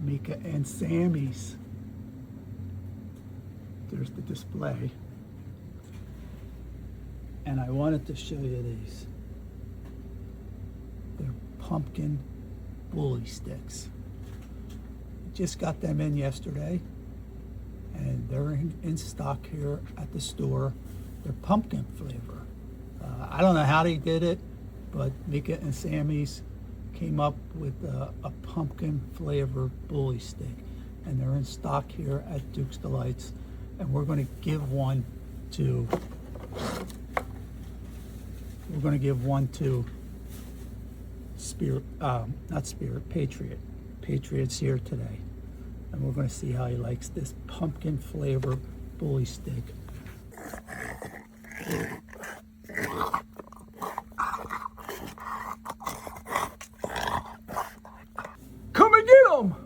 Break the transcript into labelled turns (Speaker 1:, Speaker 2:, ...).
Speaker 1: Mika and Sammy's. There's the display. And I wanted to show you these. They're pumpkin bully sticks. Just got them in yesterday, and they're in stock here at the store. They're pumpkin flavor. I don't know how they did it, but Mika and Sammy's came up with a pumpkin flavor bully stick, and they're in stock here at Duke's Delights, and we're going to give one to Patriot. Patriot's here today, and we're going to see how he likes this pumpkin flavor bully stick. Come and get him!